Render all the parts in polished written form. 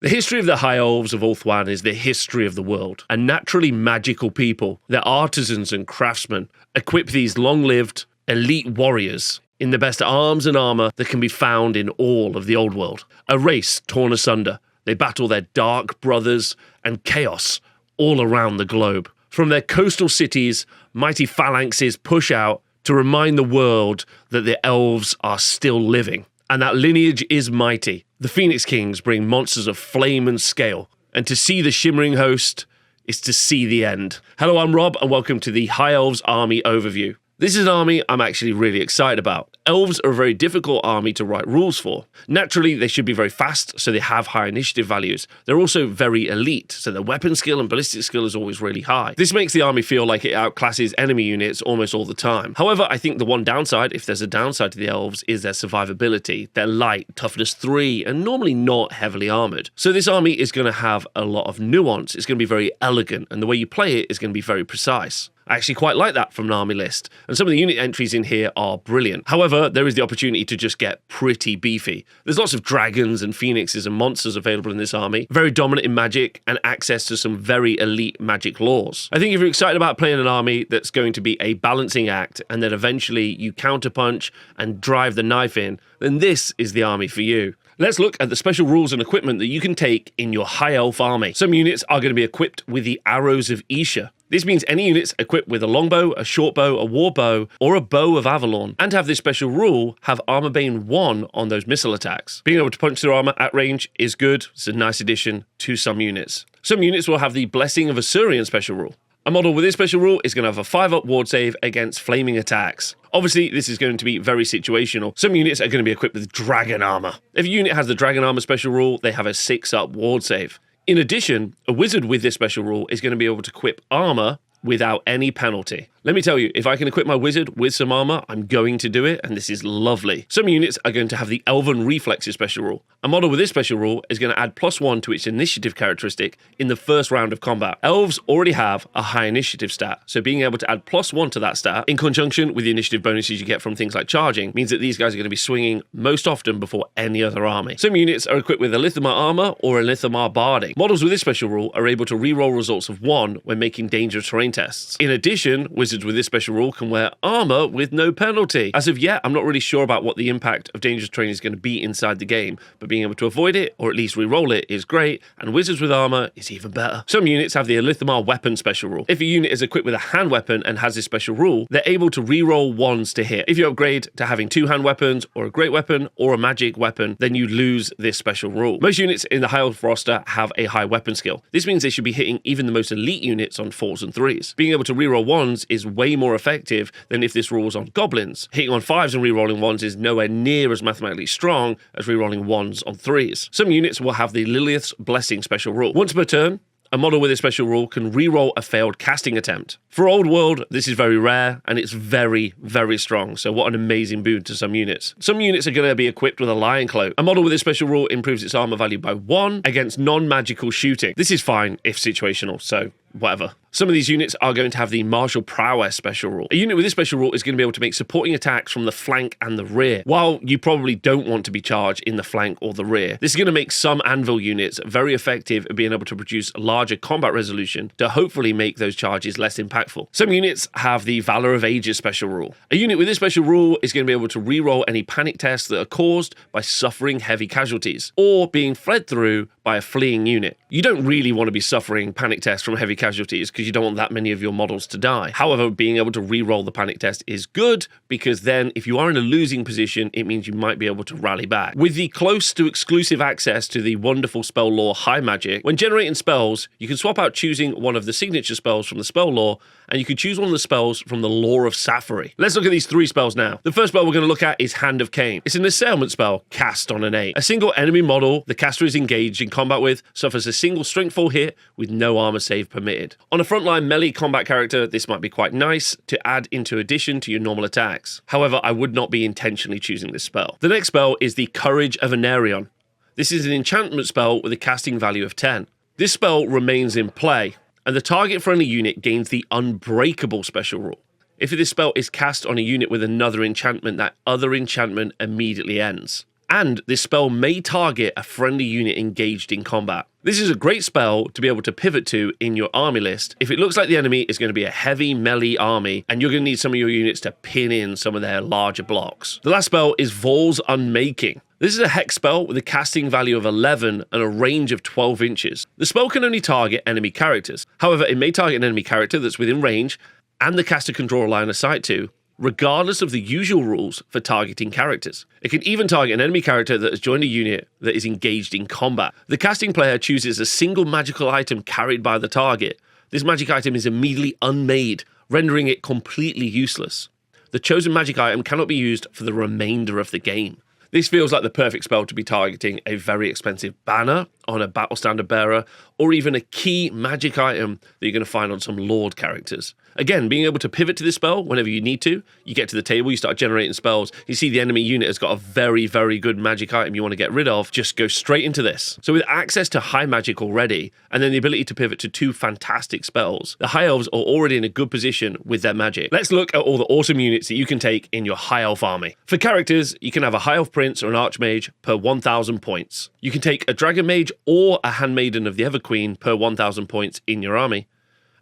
The history of the High Elves of Ulthuan is the history of the world. A naturally magical people, their artisans and craftsmen, equip these long-lived, elite warriors in the best arms and armor that can be found in all of the old world. A race torn asunder, they battle their dark brothers and chaos all around the globe. From their coastal cities, mighty phalanxes push out to remind the world that the elves are still living. And that lineage is mighty. The Phoenix Kings bring monsters of flame and scale, and to see the shimmering host is to see the end. Hello, I'm Rob, and welcome to the High Elves Army Overview. This is an army I'm actually really excited about. Elves are a very difficult army to write rules for. Naturally, they should be very fast, so they have high initiative values. They're also very elite, so their weapon skill and ballistic skill is always really high. This makes the army feel like it outclasses enemy units almost all the time. However, I think the one downside, if there's a downside to the elves, is their survivability. They're light, toughness 3, and normally not heavily armored. So this army is going to have a lot of nuance. It's going to be very elegant, and the way you play it is going to be very precise. I actually quite like that from an army list, and some of the unit entries in here are brilliant. However, there is the opportunity to just get pretty beefy. There's lots of dragons and phoenixes and monsters available in this army, very dominant in magic, and access to some very elite magic laws. I think if you're excited about playing an army that's going to be a balancing act, and then eventually you counterpunch and drive the knife in, then this is the army for you. Let's look at the special rules and equipment that you can take in your High Elf army. Some units are going to be equipped with the Arrows of Isha. This means any units equipped with a longbow, a shortbow, a warbow, or a bow of Avalon, and have this special rule, have Armor Bane 1 on those missile attacks. Being able to punch through armor at range is good. It's a nice addition to some units. Some units will have the Blessing of Asuryan special rule. A model with this special rule is going to have a 5-up ward save against flaming attacks. Obviously, this is going to be very situational. Some units are going to be equipped with dragon armor. If a unit has the dragon armor special rule, they have a 6-up ward save. In addition, a wizard with this special rule is going to be able to equip armor without any penalty. Let me tell you, if I can equip my wizard with some armor, I'm going to do it, and this is lovely. Some units are going to have the Elven Reflexes special rule. A model with this special rule is going to add +1 to its initiative characteristic in the first round of combat. Elves already have a high initiative stat, so being able to add +1 to that stat, in conjunction with the initiative bonuses you get from things like charging, means that these guys are going to be swinging most often before any other army. Some units are equipped with a Lithomar armor or a Lithomar barding. Models with this special rule are able to reroll results of 1 when making dangerous terrain tests. In addition, wizards with this special rule can wear armor with no penalty. As of yet, I'm not really sure about what the impact of dangerous terrain is going to be inside the game, but being able to avoid it, or at least re-roll it, is great, and wizards with armor is even better. Some units have the Elithomar weapon special rule. If a unit is equipped with a hand weapon and has this special rule, they're able to re-roll 1s to hit. If you upgrade to having 2 hand weapons, or a great weapon, or a magic weapon, then you lose this special rule. Most units in the High Elf roster have a high weapon skill. This means they should be hitting even the most elite units on 4s and 3s. Being able to re-roll 1s is way more effective than if this rules on goblins. Hitting on 5s and re-rolling 1s is nowhere near as mathematically strong as re-rolling 1s on 3s. Some units will have the Lilith's Blessing special rule. Once per turn, a model with this special rule can re-roll a failed casting attempt. For Old World, this is very rare, and it's very, very strong, so what an amazing boon to some units. Some units are going to be equipped with a Lion Cloak. A model with this special rule improves its armor value by 1 against non-magical shooting. This is fine if situational, so whatever. Some of these units are going to have the Martial Prowess special rule. A unit with this special rule is going to be able to make supporting attacks from the flank and the rear. While you probably don't want to be charged in the flank or the rear, this is going to make some Anvil units very effective at being able to produce larger combat resolution to hopefully make those charges less impactful. Some units have the Valor of Ages special rule. A unit with this special rule is going to be able to re-roll any panic tests that are caused by suffering heavy casualties, or being fled through by a fleeing unit. You don't really want to be suffering panic tests from heavy casualties because you don't want that many of your models to die. However, being able to re-roll the panic test is good, because then if you are in a losing position, it means you might be able to rally back. With the close to exclusive access to the wonderful spell lore High Magic, when generating spells, you can swap out choosing one of the signature spells from the spell lore, and you can choose one of the spells from the Lore of Safari. Let's look at these 3 spells now. The first spell we're going to look at is Hand of Cain. It's an assailment spell cast on an 8. A single enemy model the caster is engaged in combat with suffers a single strength 4 hit with no armor save permitted. On a frontline melee combat character, this might be quite nice to add into addition to your normal attacks. However, I would not be intentionally choosing this spell. The next spell is the Courage of Anarion. This is an enchantment spell with a casting value of 10. This spell remains in play, and the target friendly unit gains the Unbreakable special rule. If this spell is cast on a unit with another enchantment, that other enchantment immediately ends. And this spell may target a friendly unit engaged in combat. This is a great spell to be able to pivot to in your army list if it looks like the enemy is going to be a heavy melee army and you're going to need some of your units to pin in some of their larger blocks. The last spell is Vol's Unmaking. This is a hex spell with a casting value of 11 and a range of 12 inches. The spell can only target enemy characters. However, it may target an enemy character that's within range and the caster can draw a line of sight to, regardless of the usual rules for targeting characters. It can even target an enemy character that has joined a unit that is engaged in combat. The casting player chooses a single magical item carried by the target. This magic item is immediately unmade, rendering it completely useless. The chosen magic item cannot be used for the remainder of the game. This feels like the perfect spell to be targeting a very expensive banner on a battle standard bearer, or even a key magic item that you're going to find on some Lord characters. Again, being able to pivot to this spell whenever you need to, you get to the table, you start generating spells, you see the enemy unit has got a very, very good magic item you want to get rid of, just go straight into this. So with access to high magic already, and then the ability to pivot to 2 fantastic spells, the High Elves are already in a good position with their magic. Let's look at all the awesome units that you can take in your High Elf army. For characters, you can have a High Elf Prince or an Archmage per 1,000 points. You can take a Dragon Mage or a Handmaiden of the Everqueen per 1,000 points in your army.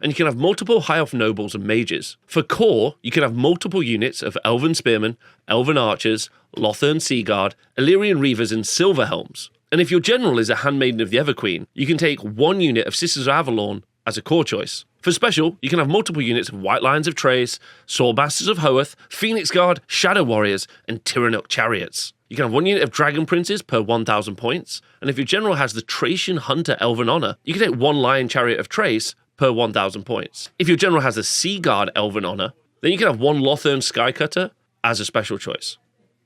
And you can have multiple High Elf Nobles and Mages. For core, you can have multiple units of Elven Spearmen, Elven Archers, Lothern Seaguard, Illyrian Reavers and Silverhelms. And if your general is a Handmaiden of the Everqueen, you can take 1 unit of Sisters of Avalon as a core choice. For special, you can have multiple units of White Lions of Trace, Swordmasters of Hoeth, Phoenix Guard, Shadow Warriors, and Tyrannuk Chariots. You can have 1 unit of Dragon Princes per 1,000 points, and if your general has the Tracian Hunter Elven Honor, you can take 1 Lion Chariot of Trace per 1,000 points. If your general has the Sea Guard Elven Honor, then you can have 1 Lothern Skycutter as a special choice.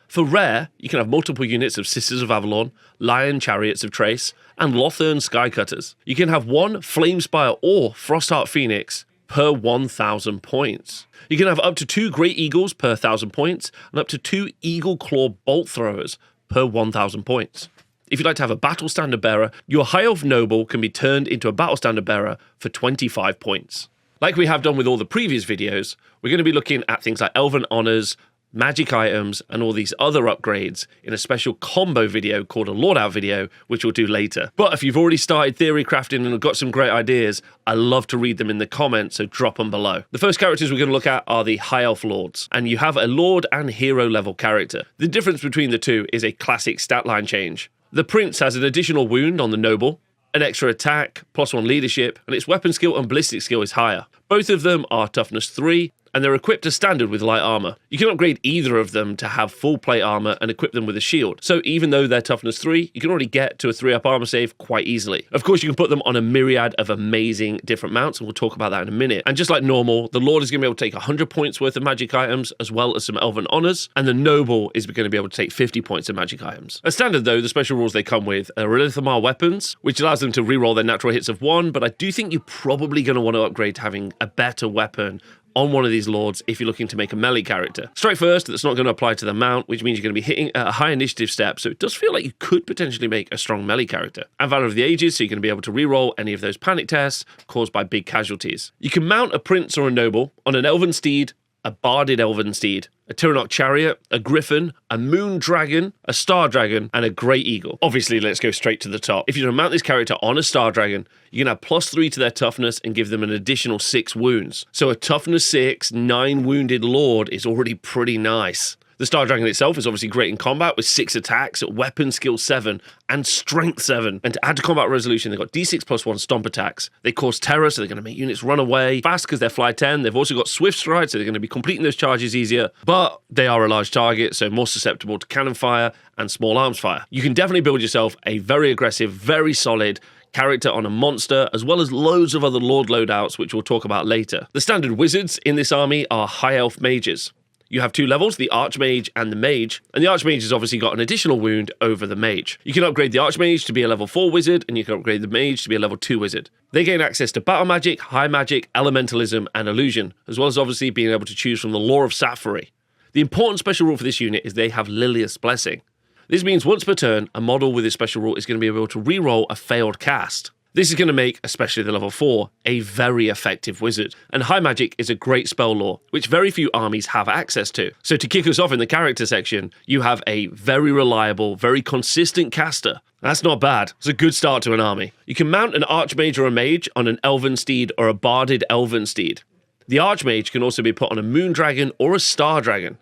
For rare, you can have multiple units of Sisters of Avalon, Lion Chariots of Trace, and Lothern Skycutters. You can have 1 Flamespire or Frostheart Phoenix per 1,000 points. You can have up to 2 Great Eagles per 1,000 points, and up to 2 Eagle Claw Bolt Throwers per 1,000 points. If you'd like to have a Battle Standard Bearer, your High Elf Noble can be turned into a Battle Standard Bearer for 25 points. Like we have done with all the previous videos, we're going to be looking at things like Elven Honors, magic items, and all these other upgrades in a special combo video called a Lord Out video, which we'll do later. But if you've already started theory crafting and have got some great ideas, I love to read them in the comments, so drop them below. The first characters we're going to look at are the High Elf Lords, and you have a Lord and Hero level character. The difference between the two is a classic stat line change. The Prince has an additional wound on the Noble, an extra attack, +1 leadership, and its weapon skill and ballistic skill is higher. Both of them are toughness 3, and they're equipped as standard with light armor. You can upgrade either of them to have full plate armor and equip them with a shield. So even though they're toughness 3, you can already get to a 3-up armor save quite easily. Of course, you can put them on a myriad of amazing different mounts, and we'll talk about that in a minute. And just like normal, the Lord is going to be able to take 100 points worth of magic items, as well as some Elven Honors, and the Noble is going to be able to take 50 points of magic items. As standard though, the special rules they come with are Relithamar weapons, which allows them to reroll their natural hits of 1, but I do think you're probably going to want to upgrade to having a better weapon on one of these Lords if you're looking to make a melee character. Strike First, that's not going to apply to the mount, which means you're going to be hitting at a high initiative step, so it does feel like you could potentially make a strong melee character. And Valor of the Ages, so you're going to be able to reroll any of those panic tests caused by big casualties. You can mount a Prince or a Noble on an Elven Steed, a Barded Elven Steed, a Tyrannuk Chariot, a Griffin, a Moon Dragon, a Star Dragon, and a Great Eagle. Obviously, let's go straight to the top. If you mount this character on a Star Dragon, you can have +3 to their toughness and give them an additional 6 wounds. So a toughness 6, 9 wounded Lord is already pretty nice. The Star Dragon itself is obviously great in combat with 6 attacks, weapon skill 7, and strength 7. And to add to combat resolution, they've got D6 +1 stomp attacks. They cause terror, so they're going to make units run away fast because they're fly 10. They've also got swift stride, so they're going to be completing those charges easier. But they are a large target, so more susceptible to cannon fire and small arms fire. You can definitely build yourself a very aggressive, very solid character on a monster, as well as loads of other Lord loadouts, which we'll talk about later. The standard wizards in this army are High Elf Mages. You have 2 levels, the Archmage and the Mage, and the Archmage has obviously got an additional wound over the Mage. You can upgrade the Archmage to be a level 4 wizard, and you can upgrade the Mage to be a level 2 wizard. They gain access to battle magic, high magic, elementalism, and illusion, as well as obviously being able to choose from the Law of Sapphire. The important special rule for this unit is they have Lilia's Blessing. This means once per turn, a model with this special rule is going to be able to reroll a failed cast. This is going to make, especially the level 4, a very effective wizard. And high magic is a great spell lore, which very few armies have access to. So to kick us off in the character section, you have a very reliable, very consistent caster. That's not bad. It's a good start to an army. You can mount an archmage or a mage on an elven steed or a barded elven steed. The archmage can also be put on a moon dragon or a star dragon,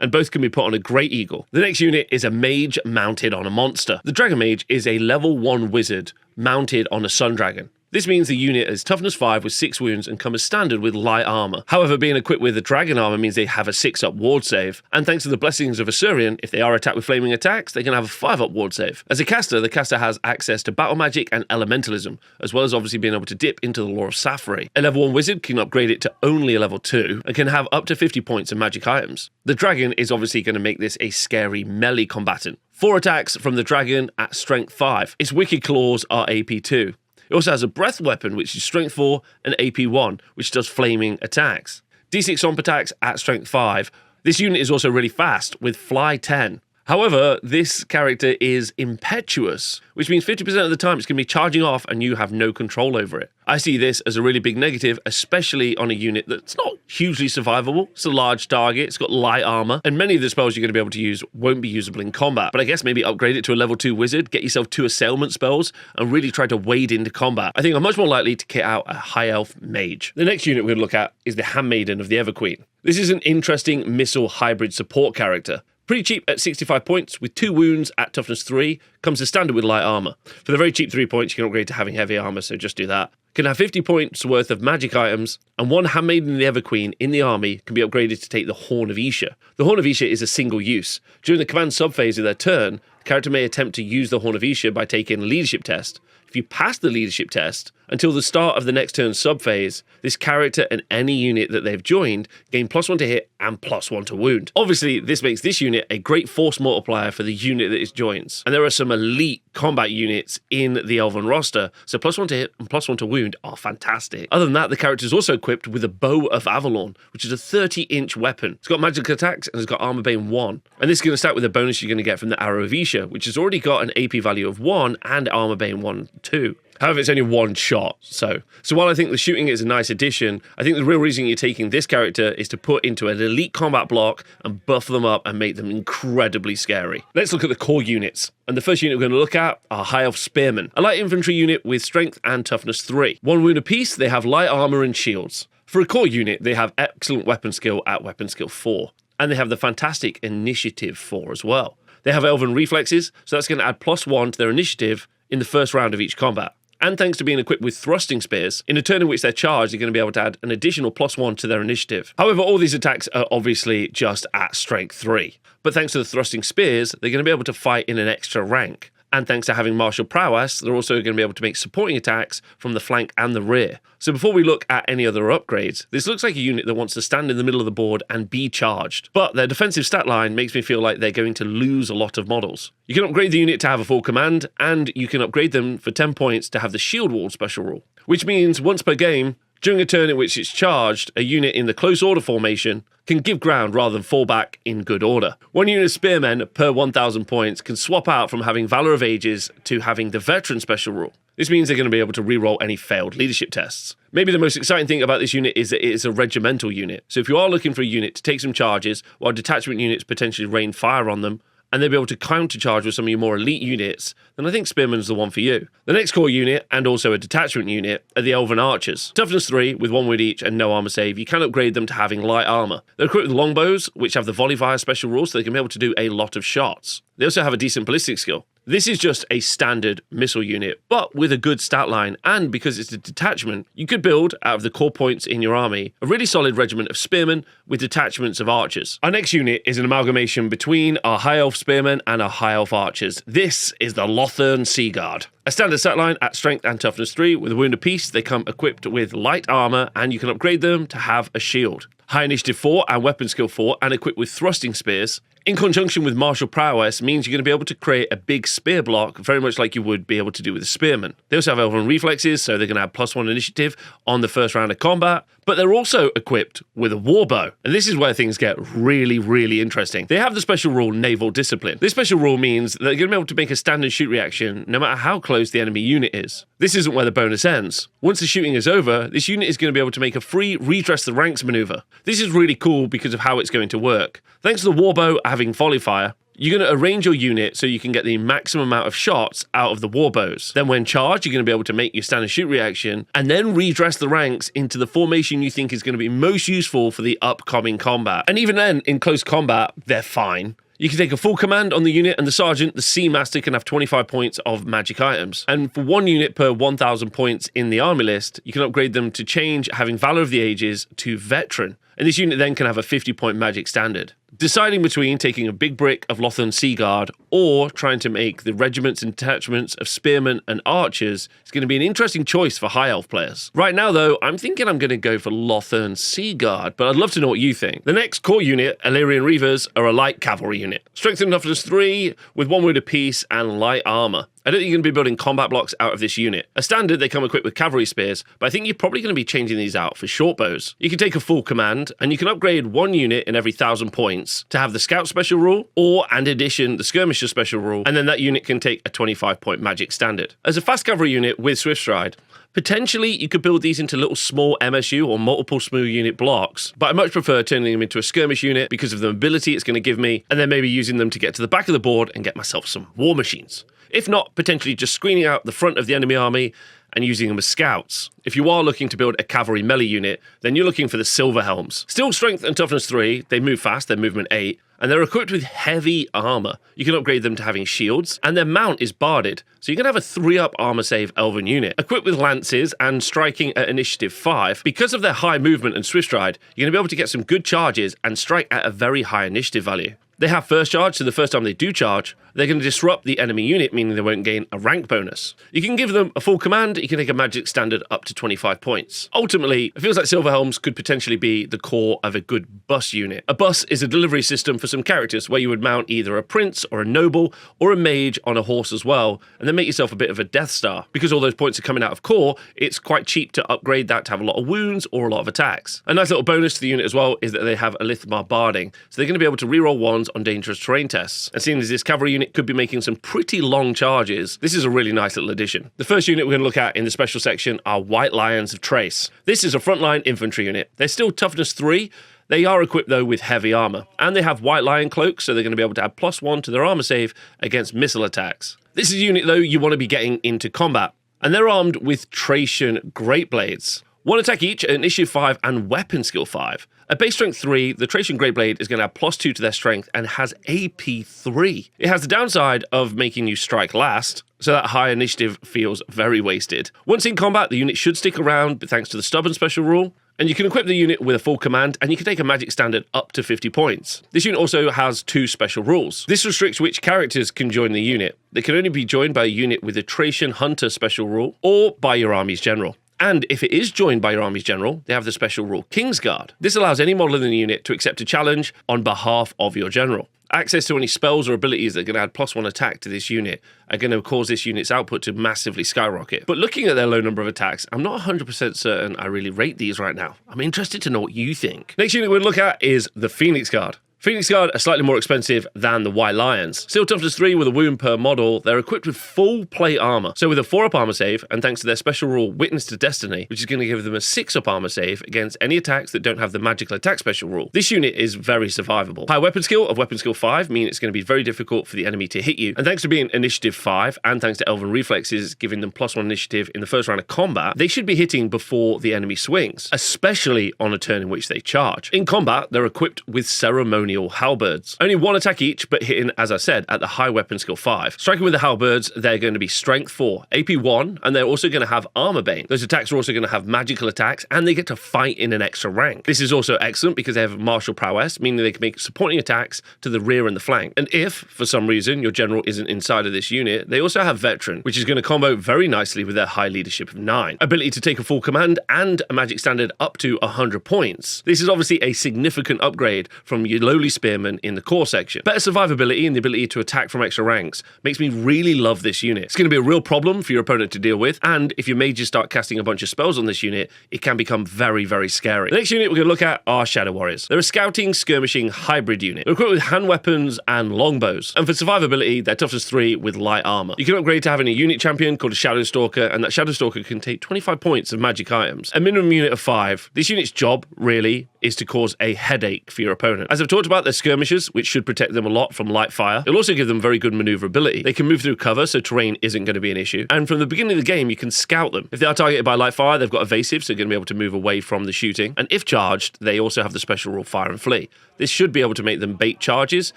and both can be put on a great eagle. The next unit is a mage mounted on a monster. The dragon mage is a level 1 wizard mounted on a sun dragon. This means the unit is toughness 5 with 6 wounds and comes standard with light armor. However, being equipped with the dragon armor means they have a 6-up ward save, and thanks to the blessings of Assyrian, if they are attacked with flaming attacks, they can have a 5-up ward save. As a caster, the caster has access to battle magic and elementalism, as well as obviously being able to dip into the lore of Safari. A level 1 wizard can upgrade it to only a level 2, and can have up to 50 points of magic items. The dragon is obviously going to make this a scary melee combatant. 4 attacks from the dragon at strength 5. Its wicked claws are AP 2. It also has a breath weapon, which is strength 4, and AP 1, which does flaming attacks. D6 stomp attacks at strength 5. This unit is also really fast, with fly 10. However, this character is impetuous, which means 50% of the time it's going to be charging off and you have no control over it. I see this as a really big negative, especially on a unit that's not hugely survivable. It's a large target, it's got light armor, and many of the spells you're going to be able to use won't be usable in combat. But I guess maybe upgrade it to a level 2 wizard, get yourself 2 assailment spells, and really try to wade into combat. I think I'm much more likely to kit out a high elf mage. The next unit we're going to look at is the Handmaiden of the Everqueen. This is an interesting missile hybrid support character. Pretty cheap at 65 points, with 2 wounds at toughness 3, comes as standard with light armor. For the very cheap 3 points, you can upgrade to having heavy armor, so just do that. Can have 50 points worth of magic items, and 1 Handmaiden of the Everqueen in the army can be upgraded to take the Horn of Isha. The Horn of Isha is a single use. During the command subphase of their turn, the character may attempt to use the Horn of Isha by taking a leadership test. If you pass the leadership test, until the start of the next turn's subphase, this character and any unit that they've joined gain +1 to hit and +1 to wound. Obviously, this makes this unit a great force multiplier for the unit that it joins. And there are some elite combat units in the Elven roster, so +1 to hit and +1 to wound are fantastic. Other than that, the character is also equipped with a Bow of Avalon, which is a 30-inch weapon. It's got magical attacks and it's got Armor Bane 1. And this is going to start with a bonus you're going to get from the Arrow of Isha, which has already got an AP value of 1 and Armor Bane 1, 2. However, it's only 1 shot, so while I think the shooting is a nice addition, I think the real reason you're taking this character is to put into an elite combat block and buff them up and make them incredibly scary. Let's look at the core units. And the first unit we're going to look at are High Elf Spearmen, a light infantry unit with strength and toughness 3. 1 wound apiece, they have light armor and shields. For a core unit, they have excellent weapon skill at weapon skill 4, and they have the fantastic initiative 4 as well. They have elven reflexes, so that's going to add +1 to their initiative in the first round of each combat. And thanks to being equipped with thrusting spears, in a turn in which they're charged, they're going to be able to add an additional +1 to their initiative. However, all these attacks are obviously just at strength 3. But thanks to the thrusting spears, they're going to be able to fight in an extra rank. And thanks to having martial prowess, they're also going to be able to make supporting attacks from the flank and the rear. So before we look at any other upgrades, this looks like a unit that wants to stand in the middle of the board and be charged. But their defensive stat line makes me feel like they're going to lose a lot of models. You can upgrade the unit to have a full command, and you can upgrade them for 10 points to have the shield wall special rule. Which means once per game, during a turn in which it's charged, a unit in the close order formation can give ground rather than fall back in good order. 1 unit of spearmen per 1,000 points can swap out from having Valor of Ages to having the veteran special rule. This means they're going to be able to reroll any failed leadership tests. Maybe the most exciting thing about this unit is that it is a regimental unit. So if you are looking for a unit to take some charges, while detachment units potentially rain fire on them, and they'll be able to countercharge with some of your more elite units, then I think Spearman's the one for you. The next core unit, and also a detachment unit, are the Elven Archers. Toughness 3, with 1 wound each and no armor save. You can upgrade them to having light armor. They're equipped with longbows, which have the volley fire special rules, so they can be able to do a lot of shots. They also have a decent ballistic skill. This is just a standard missile unit, but with a good stat line, and because it's a detachment, you could build, out of the core points in your army, a really solid regiment of spearmen with detachments of archers. Our next unit is an amalgamation between our High Elf Spearmen and our High Elf Archers. This is the Lothern Sea Guard. A standard stat line at strength and toughness 3, with a wound apiece. They come equipped with light armor, and you can upgrade them to have a shield. High initiative 4 and weapon skill 4, and equipped with thrusting spears, in conjunction with martial prowess, means you're going to be able to create a big spear block, very much like you would be able to do with a spearman. They also have elven reflexes, so they're going to have +1 initiative on the first round of combat, but they're also equipped with a warbow. And this is where things get really, really interesting. They have the special rule Naval Discipline. This special rule means that they're going to be able to make a stand and shoot reaction no matter how close the enemy unit is. This isn't where the bonus ends. Once the shooting is over, this unit is going to be able to make a free redress the ranks maneuver. This is really cool because of how it's going to work. Thanks to the warbow having volley fire, you're going to arrange your unit so you can get the maximum amount of shots out of the warbows. Then when charged, you're going to be able to make your stand and shoot reaction and then redress the ranks into the formation you think is going to be most useful for the upcoming combat. And even then, in close combat, they're fine. You can take a full command on the unit, and the sergeant, the Sea Master, can have 25 points of magic items. And for 1 unit per 1,000 points in the army list, you can upgrade them to change having Valor of the Ages to Veteran. And this unit then can have a 50-point magic standard. Deciding between taking a big brick of Lothern Sea Guard or trying to make the regiments and detachments of spearmen and archers is going to be an interesting choice for High Elf players. Right now, though, I'm thinking I'm going to go for Lothern Sea Guard, but I'd love to know what you think. The next core unit, Illyrian Reavers, are a light cavalry unit. Strength and toughness 3 with 1 wound apiece and light armor. I don't think you're going to be building combat blocks out of this unit. As standard, they come equipped with cavalry spears, but I think you're probably going to be changing these out for short bows. You can take a full command, and you can upgrade 1 unit in every 1,000 points to have the scout special rule, or, and addition, the skirmisher special rule, and then that unit can take a 25-point magic standard. As a fast cavalry unit with swift stride, potentially you could build these into little small MSU or multiple small unit blocks, but I much prefer turning them into a skirmish unit because of the mobility it's going to give me, and then maybe using them to get to the back of the board and get myself some war machines. If not, potentially just screening out the front of the enemy army and using them as scouts. If you are looking to build a cavalry melee unit, then you're looking for the Silver Helms. Still strength and toughness 3, they move fast, they're movement 8, and they're equipped with heavy armor. You can upgrade them to having shields, and their mount is barded, so you can have a 3-up armor save elven unit. Equipped with lances and striking at initiative 5, because of their high movement and swift stride, you're going to be able to get some good charges and strike at a very high initiative value. They have first charge, so the first time they do charge, they're going to disrupt the enemy unit, meaning they won't gain a rank bonus. You can give them a full command, you can take a magic standard up to 25 points. Ultimately, it feels like Silver Helms could potentially be the core of a good bus unit. A bus is a delivery system for some characters where you would mount either a prince or a noble or a mage on a horse as well, and then make yourself a bit of a Death Star. Because all those points are coming out of core, it's quite cheap to upgrade that to have a lot of wounds or a lot of attacks. A nice little bonus to the unit as well is that they have a Lithmar Barding, so they're going to be able to reroll ones on dangerous terrain tests. And seeing as this cavalry unit could be making some pretty long charges, this is a really nice little addition. The first unit we're going to look at in the special section are White Lions of Trace. This is a frontline infantry unit. They're still toughness 3. They are equipped though with heavy armor, and they have White Lion cloaks, so they're going to be able to add +1 to their armor save against missile attacks. This is a unit though you want to be getting into combat, and they're armed with Tracian Great Blades. 1 attack each at initiative 5 and weapon skill 5. At base strength 3, the Tracian Great Blade is going to have +2 to their strength and has AP 3. It has the downside of making you strike last, so that high initiative feels very wasted. Once in combat, the unit should stick around thanks to the Stubborn special rule, and you can equip the unit with a full command, and you can take a magic standard up to 50 points. This unit also has 2 special rules. This restricts which characters can join the unit. They can only be joined by a unit with a Tracian Hunter special rule, or by your army's general. And if it is joined by your army's general, they have the special rule Kingsguard. This allows any model in the unit to accept a challenge on behalf of your general. Access to any spells or abilities that are going to add +1 attack to this unit are going to cause this unit's output to massively skyrocket. But looking at their low number of attacks, I'm not 100% certain I really rate these right now. I'm interested to know what you think. Next unit we'll look at is the Phoenix Guard. Phoenix Guard are slightly more expensive than the White Lions. Still toughness 3 with a wound per model, they're equipped with full plate armor. So with a 4-up armor save, and thanks to their special rule Witness to Destiny, which is going to give them a 6-up armor save against any attacks that don't have the magical attack special rule. This unit is very survivable. High weapon skill of weapon skill 5 mean it's going to be very difficult for the enemy to hit you. And thanks to being initiative 5, and thanks to Elven Reflexes giving them +1 initiative in the first round of combat, they should be hitting before the enemy swings, especially on a turn in which they charge. In combat, they're equipped with ceremonial halberds. Only 1 attack each, but hitting, as I said, at the high weapon skill 5. Striking with the halberds, they're going to be strength 4, AP 1, and they're also going to have armor bane. Those attacks are also going to have magical attacks, and they get to fight in an extra rank. This is also excellent because they have martial prowess, meaning they can make supporting attacks to the rear and the flank. And if, for some reason, your general isn't inside of this unit, they also have veteran, which is going to combo very nicely with their high leadership of 9. Ability to take a full command and a magic standard up to 100 points. This is obviously a significant upgrade from your low lowly spearmen in the core section. Better survivability and the ability to attack from extra ranks makes me really love this unit. It's going to be a real problem for your opponent to deal with, and if your mages start casting a bunch of spells on this unit, it can become very, very scary. The next unit we're going to look at are Shadow Warriors. They're a scouting, skirmishing hybrid unit. They're equipped with hand weapons and longbows, and for survivability, they're toughness 3 with light armor. You can upgrade to having a unit champion called a Shadow Stalker, and that Shadow Stalker can take 25 points of magic items. A minimum unit of 5. This unit's job, really, is to cause a headache for your opponent. As I've talked about, they're skirmishers, which should protect them a lot from light fire. It'll also give them very good maneuverability. They can move through cover, so terrain isn't going to be an issue. And from the beginning of the game, you can scout them. If they are targeted by light fire, they've got evasive, so they're going to be able to move away from the shooting. And if charged, they also have the special rule Fire and Flee. This should be able to make them bait charges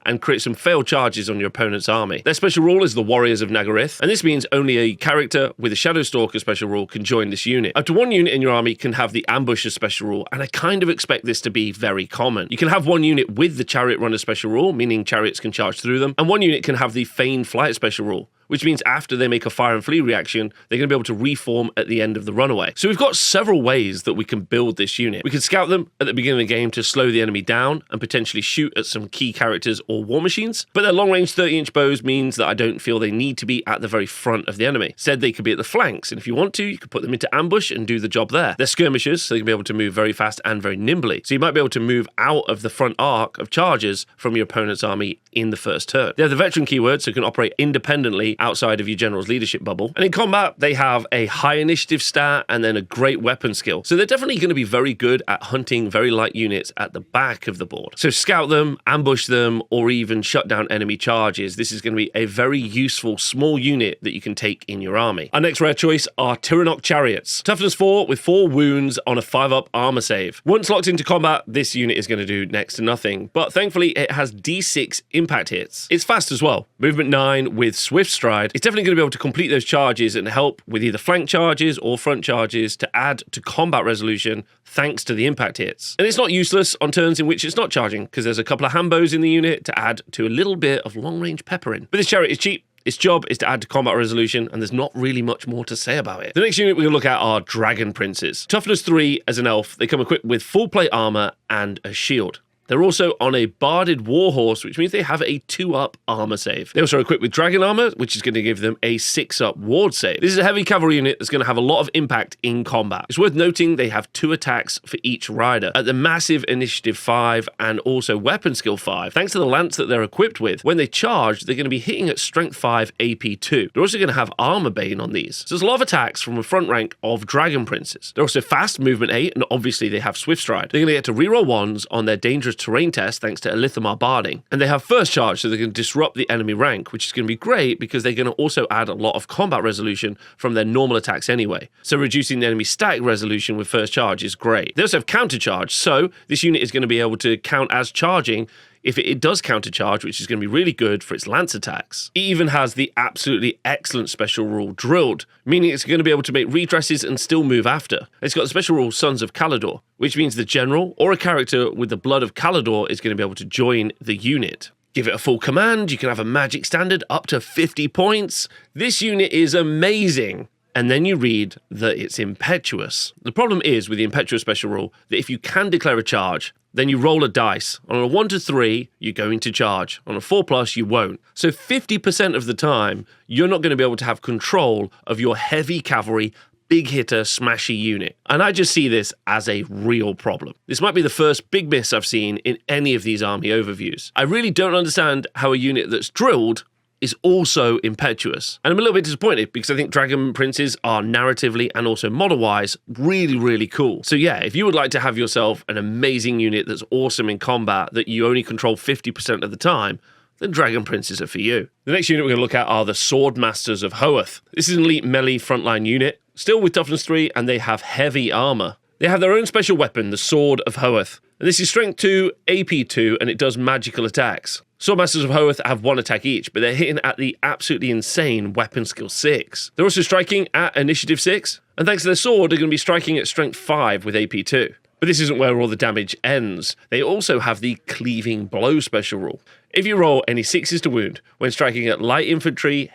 and create some failed charges on your opponent's army. Their special rule is the Warriors of Nagaryth, and this means only a character with a Shadow Stalker special rule can join this unit. Up to one unit in your army can have the Ambusher special rule, and I kind of expect this to be very common. You can have one unit with the Chariot Runner special rule, meaning chariots can charge through them, and one unit can have the Feigned Flight special rule, which means after they make a Fire and Flee reaction, they're going to be able to reform at the end of the runaway. So we've got several ways that we can build this unit. We can scout them at the beginning of the game to slow the enemy down and potentially shoot at some key characters or war machines, but their long-range 30-inch bows means that I don't feel they need to be at the very front of the enemy. Instead, they could be at the flanks, and if you want to, you could put them into ambush and do the job there. They're skirmishers, so they can be able to move very fast and very nimbly. So you might be able to move out of the front arc of charges from your opponent's army in the first turn. They have the veteran keyword, so can operate independently outside of your general's leadership bubble. And in combat, they have a high initiative stat and then a great weapon skill. So they're definitely going to be very good at hunting very light units at the back of the board. So scout them, ambush them, or even shut down enemy charges. This is going to be a very useful small unit that you can take in your army. Our next rare choice are Tyrannok Chariots. Toughness 4 with 4 wounds on a 5-up armor save. Once locked into combat, this unit is going to do next to nothing, but thankfully it has D6 impact hits. It's fast as well. Movement 9 with Swift Stride. It's definitely going to be able to complete those charges and help with either flank charges or front charges to add to combat resolution thanks to the impact hits. And it's not useless on turns in which it's not charging, because there's a couple of hambos in the unit to add to a little bit of long-range peppering. But this chariot is cheap. Its job is to add to combat resolution, and there's not really much more to say about it. The next unit we're going to look at are Dragon Princes. Toughness 3 as an elf. They come equipped with full plate armor and a shield. They're also on a barded warhorse, which means they have a 2-up armor save. They also are equipped with dragon armor, which is going to give them a 6-up ward save. This is a heavy cavalry unit that's going to have a lot of impact in combat. It's worth noting they have 2 attacks for each rider. At the massive initiative 5 and also weapon skill 5, thanks to the lance that they're equipped with, when they charge, they're going to be hitting at strength 5 AP 2. They're also going to have armor bane on these. So there's a lot of attacks from a front rank of Dragon Princes. They're also fast, movement 8, and obviously they have Swift Stride. They're going to get to reroll 1s on their dangerous terrain test thanks to Elithomar barding, and they have first charge, so they can disrupt the enemy rank, which is going to be great because they're going to also add a lot of combat resolution from their normal attacks anyway. So reducing the enemy static resolution with first charge is great. They also have counter charge, so this unit is going to be able to count as charging if it does countercharge, which is going to be really good for its lance attacks. It even has the absolutely excellent special rule Drilled, meaning it's going to be able to make redresses and still move after. It's got the special rule Sons of Calidor, which means the general or a character with the blood of Calidor is going to be able to join the unit. Give it a full command, you can have a magic standard up to 50 points. This unit is amazing. And then you read that it's impetuous. The problem is with the impetuous special rule that if you can declare a charge, then you roll a dice. On a 1 to 3, you're going to charge. On a 4+, you won't. So 50% of the time, you're not going to be able to have control of your heavy cavalry, big hitter, smashy unit. And I just see this as a real problem. This might be the first big miss I've seen in any of these army overviews. I really don't understand how a unit that's drilled is also impetuous. And I'm a little bit disappointed because I think Dragon Princes are narratively and also model-wise really, really cool. So yeah, if you would like to have yourself an amazing unit that's awesome in combat that you only control 50% of the time, then Dragon Princes are for you. The next unit we're going to look at are the Sword Masters of Hoeth. This is an elite melee frontline unit, still with toughness 3, and they have heavy armor. They have their own special weapon, the Sword of Hoeth. And this is strength 2, AP 2, and it does magical attacks. Swordmasters of Hoeth have 1 attack each, but they're hitting at the absolutely insane weapon skill 6. They're also striking at initiative 6, and thanks to their sword, they're going to be striking at strength 5 with AP 2. But this isn't where all the damage ends. They also have the cleaving blow special rule. If you roll any 6s to wound when striking at light infantry,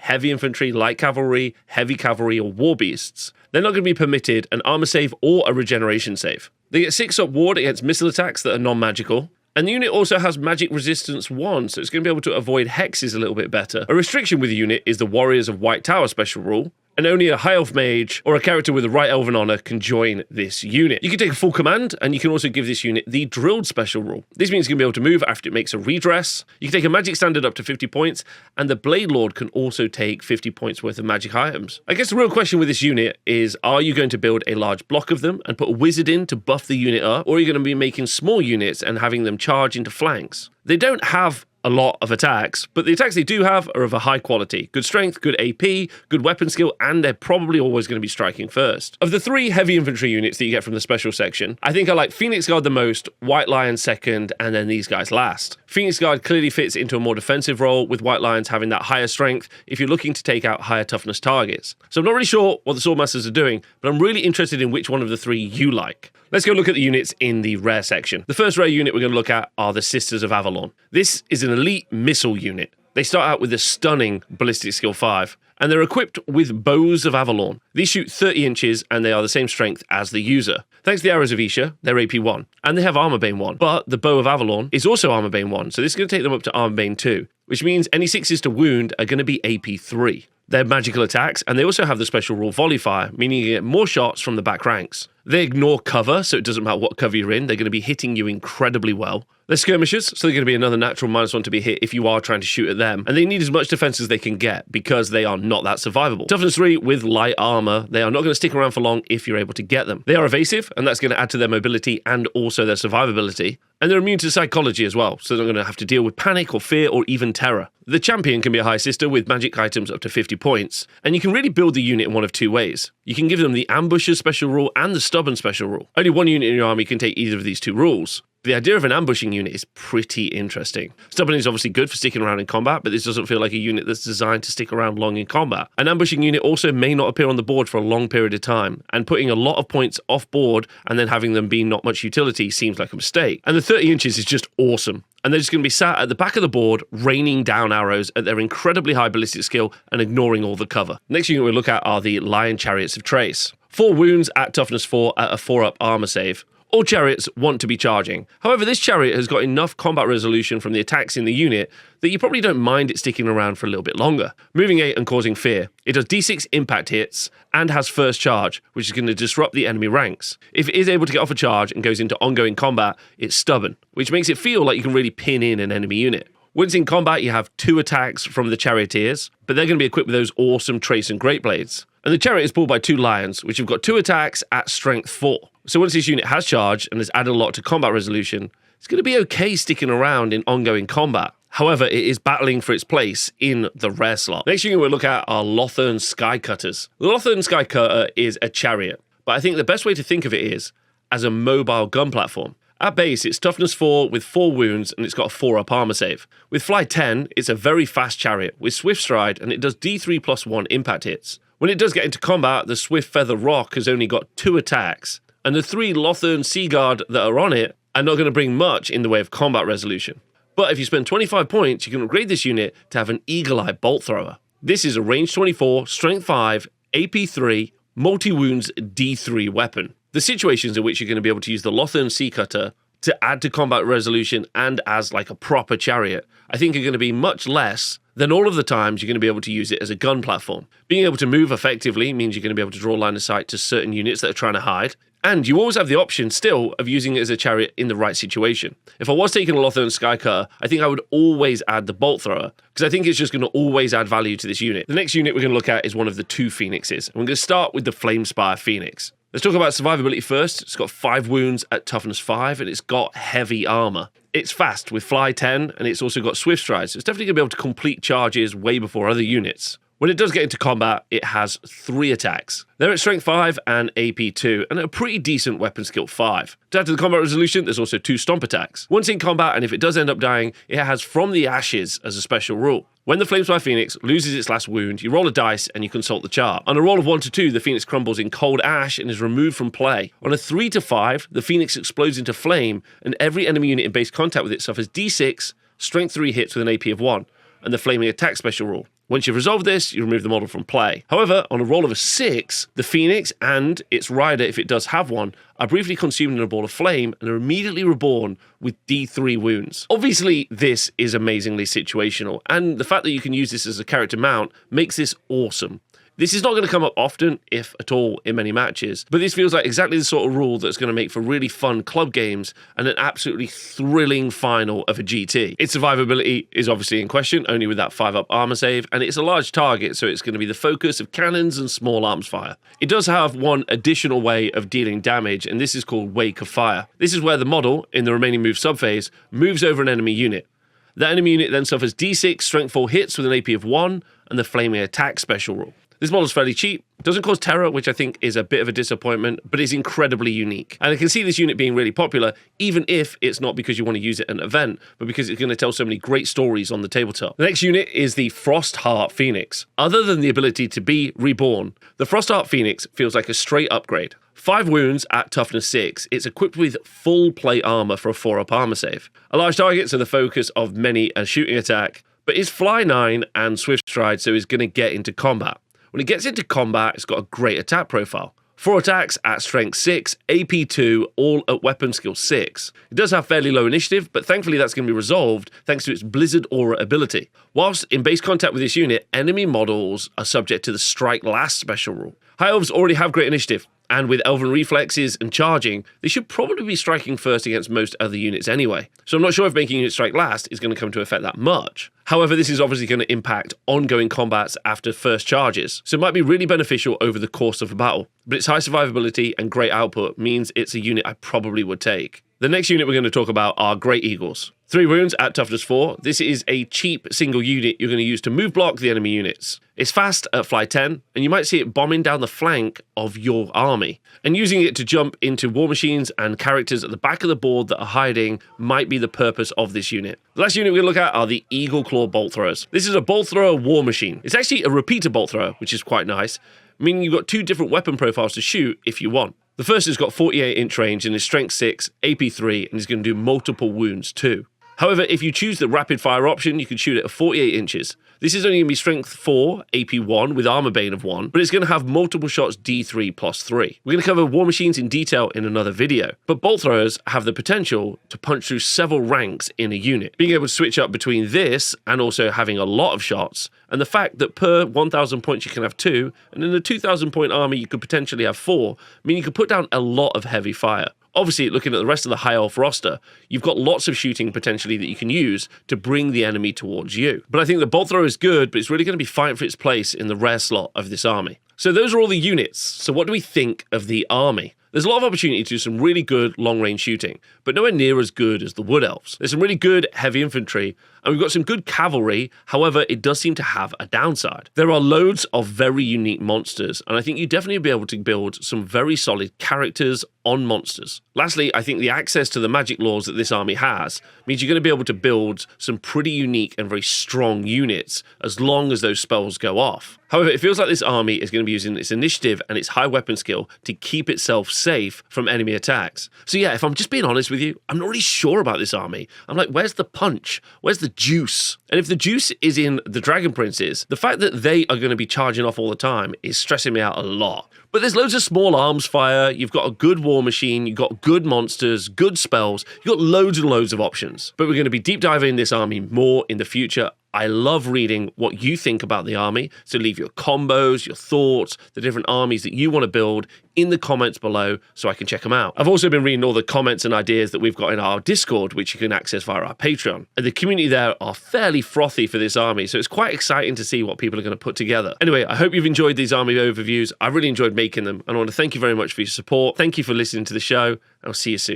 light cavalry, heavy cavalry, or war beasts, they're not going to be permitted an armor save or a regeneration save. They get 6-up ward against missile attacks that are non-magical, And the unit also has magic resistance 1, so it's going to be able to avoid hexes a little bit better. A restriction with the unit is the Warriors of White Tower special rule, and only a High Elf mage or a character with the right elven honor can join this unit. You can take a full command, and you can also give this unit the Drilled special rule. This means it's going to be able to move after it makes a redress. You can take a magic standard up to 50 points, and the Blade Lord can also take 50 points worth of magic items. I guess the real question with this unit is, are you going to build a large block of them and put a wizard in to buff the unit up, or are you going to be making small units and having them charge into flanks? They don't have a lot of attacks, but the attacks they do have are of a high quality. Good strength, good AP, good weapon skill, and they're probably always going to be striking first. Of the 3 heavy infantry units that you get from the special section, I think I like Phoenix Guard the most, White Lion second, and then these guys last. Phoenix Guard clearly fits into a more defensive role, with White Lions having that higher strength if you're looking to take out higher toughness targets. So I'm not really sure what the Swordmasters are doing, but I'm really interested in which one of the 3 you like. Let's go look at the units in the rare section. The first rare unit we're going to look at are the Sisters of Avalon. This is an elite missile unit. They start out with a stunning ballistic skill 5, and they're equipped with Bows of Avalon. These shoot 30 inches, and they are the same strength as the user. Thanks to the Arrows of Isha, they're AP 1, and they have Armor Bane 1, but the Bow of Avalon is also Armor Bane 1, so this is going to take them up to Armor Bane 2, which means any 6s to wound are going to be AP 3. They're magical attacks, and they also have the special rule Volley Fire, meaning you get more shots from the back ranks. They ignore cover, so it doesn't matter what cover you're in, they're going to be hitting you incredibly well. They're skirmishers, so they're going to be another natural -1 to be hit if you are trying to shoot at them, and they need as much defense as they can get because they are not that survivable. Toughness 3 with light armor, they are not going to stick around for long if you're able to get them. They are evasive, and that's going to add to their mobility and also their survivability. And they're immune to psychology as well, so they're not going to have to deal with panic or fear or even terror. The champion can be a high sister with magic items up to 50 points, and you can really build the unit in one of 2 ways. You can give them the Ambusher special rule and the Stubborn special rule. Only one unit in your army can take either of these 2 rules. The idea of an ambushing unit is pretty interesting. Stubborn is obviously good for sticking around in combat, but this doesn't feel like a unit that's designed to stick around long in combat. An ambushing unit also may not appear on the board for a long period of time, and putting a lot of points off board and then having them be not much utility seems like a mistake. And the 30 inches is just awesome. And they're just going to be sat at the back of the board, raining down arrows at their incredibly high ballistic skill and ignoring all the cover. Next unit we'll look at are the Lion Chariots of Trace. 4 wounds at toughness 4 at a 4-up armor save. All chariots want to be charging. However, this chariot has got enough combat resolution from the attacks in the unit that you probably don't mind it sticking around for a little bit longer. Moving 8 and causing fear. It does D6 impact hits and has first charge, which is going to disrupt the enemy ranks. If it is able to get off a charge and goes into ongoing combat, it's stubborn, which makes it feel like you can really pin in an enemy unit. Once in combat, you have 2 attacks from the charioteers, but they're going to be equipped with those awesome Trace and Great Blades. And the chariot is pulled by 2 lions, which have got 2 attacks at strength 4. So once this unit has charged and has added a lot to combat resolution, it's going to be okay sticking around in ongoing combat. However, it is battling for its place in the rare slot. Next unit we'll look at are Lothern Skycutters. The Lothern Skycutter is a chariot, but I think the best way to think of it is as a mobile gun platform. At base, it's toughness 4 with 4 wounds, and it's got a 4-up armor save. With fly 10, it's a very fast chariot with swift stride, and it does D3 plus 1 impact hits. When it does get into combat, the Swift Feather Rock has only got 2 attacks, and the 3 Lothern Sea Guard that are on it are not going to bring much in the way of combat resolution. But if you spend 25 points, you can upgrade this unit to have an Eagle Eye Bolt Thrower. This is a range 24, strength 5, AP 3, multi-wounds D3 weapon. The situations in which you're going to be able to use the Lothern Sea Cutter to add to combat resolution and as like a proper chariot, I think are going to be much less than all of the times you're going to be able to use it as a gun platform. Being able to move effectively means you're going to be able to draw line of sight to certain units that are trying to hide, and you always have the option still of using it as a chariot in the right situation. If I was taking a Lothern Skycutter, I think I would always add the Bolt Thrower, because I think it's just going to always add value to this unit. The next unit we're going to look at is one of the 2 Phoenixes, and we're going to start with the Flamespire Phoenix. Let's talk about survivability first. It's got 5 wounds at toughness 5, and it's got heavy armor. It's fast with fly 10, and it's also got swift stride, so it's definitely going to be able to complete charges way before other units. When it does get into combat, it has 3 attacks. They're at strength 5 and AP 2, and a pretty decent weapon skill 5. To add to the combat resolution, there's also 2 stomp attacks. Once in combat, and if it does end up dying, it has From the Ashes as a special rule. When the Flamespire Phoenix loses its last wound, you roll a dice and you consult the chart. On a roll of 1 to 2, the Phoenix crumbles in cold ash and is removed from play. On a 3 to 5, the Phoenix explodes into flame, and every enemy unit in base contact with it suffers D6, strength 3 hits with an AP of 1, and the flaming attack special rule. Once you've resolved this, you remove the model from play. However, on a roll of a 6, the Phoenix and its rider, if it does have one, are briefly consumed in a ball of flame and are immediately reborn with D3 wounds. Obviously, this is amazingly situational, and the fact that you can use this as a character mount makes this awesome. This is not going to come up often, if at all, in many matches, but this feels like exactly the sort of rule that's going to make for really fun club games and an absolutely thrilling final of a GT. Its survivability is obviously in question, only with that 5-up armor save, and it's a large target, so it's going to be the focus of cannons and small arms fire. It does have one additional way of dealing damage, and this is called Wake of Fire. This is where the model, in the remaining move subphase, moves over an enemy unit. That enemy unit then suffers D6 strength 4 hits with an AP of 1 and the flaming attack special rule. This model is fairly cheap, doesn't cause terror, which I think is a bit of a disappointment, but is incredibly unique. And I can see this unit being really popular, even if it's not because you want to use it at an event, but because it's going to tell so many great stories on the tabletop. The next unit is the Frostheart Phoenix. Other than the ability to be reborn, the Frostheart Phoenix feels like a straight upgrade. 5 wounds at toughness 6, it's equipped with full plate armor for a 4-up armor save. A large target, so the focus of many a shooting attack, but it's fly 9 and swift stride, so it's going to get into combat. When it gets into combat, it's got a great attack profile. 4 attacks at strength 6, AP 2, all at weapon skill 6. It does have fairly low initiative, but thankfully that's going to be resolved thanks to its Blizzard Aura ability. Whilst in base contact with this unit, enemy models are subject to the Strike Last special rule. High Elves already have great initiative, and with Elven reflexes and charging, they should probably be striking first against most other units anyway. So I'm not sure if making units strike last is going to come to affect that much. However, this is obviously going to impact ongoing combats after first charges, so it might be really beneficial over the course of a battle. But its high survivability and great output means it's a unit I probably would take. The next unit we're going to talk about are Great Eagles. 3 wounds at toughness 4. This is a cheap single unit you're going to use to move block the enemy units. It's fast at fly 10, and you might see it bombing down the flank of your army. And using it to jump into war machines and characters at the back of the board that are hiding might be the purpose of this unit. The last unit we're going to look at are the Eagle Claw Bolt Throwers. This is a bolt thrower war machine. It's actually a repeater bolt thrower, which is quite nice, meaning you've got 2 different weapon profiles to shoot if you want. The first has got 48-inch range and is strength 6, AP 3, and is going to do multiple wounds too. However, if you choose the rapid fire option, you can shoot it at 48 inches. This is only going to be strength 4, AP 1 with armor bane of 1, but it's going to have multiple shots D3 plus 3. We're going to cover war machines in detail in another video, but bolt throwers have the potential to punch through several ranks in a unit. Being able to switch up between this and also having a lot of shots, and the fact that per 1,000 points you can have 2, and in a 2,000 point army you could potentially have 4, meaning you could put down a lot of heavy fire. Obviously, looking at the rest of the High Elf roster, you've got lots of shooting potentially that you can use to bring the enemy towards you. But I think the bolt thrower is good, but it's really going to be fighting for its place in the rare slot of this army. So those are all the units. So what do we think of the army? There's a lot of opportunity to do some really good long-range shooting, but nowhere near as good as the Wood Elves. There's some really good heavy infantry, and we've got some good cavalry. However, it does seem to have a downside. There are loads of very unique monsters, and I think you definitely be able to build some very solid characters on monsters. Lastly, I think the access to the magic laws that this army has means you're going to be able to build some pretty unique and very strong units as long as those spells go off. However, it feels like this army is going to be using its initiative and its high weapon skill to keep itself safe from enemy attacks. So yeah, if I'm just being honest with you, I'm not really sure about this army. I'm like, where's the punch? Where's the juice? And if the juice is in the Dragon Princes, the fact that they are going to be charging off all the time is stressing me out a lot. But there's loads of small arms fire, you've got a good war machine, you've got good monsters, good spells, you've got loads and loads of options. But we're going to be deep diving this army more in the future. I love reading what you think about the army, so leave your combos, your thoughts, the different armies that you want to build in the comments below so I can check them out. I've also been reading all the comments and ideas that we've got in our Discord, which you can access via our Patreon. And the community there are fairly frothy for this army, so it's quite exciting to see what people are going to put together. Anyway, I hope you've enjoyed these army overviews. I really enjoyed making them, and I want to thank you very much for your support. Thank you for listening to the show, and I'll see you soon.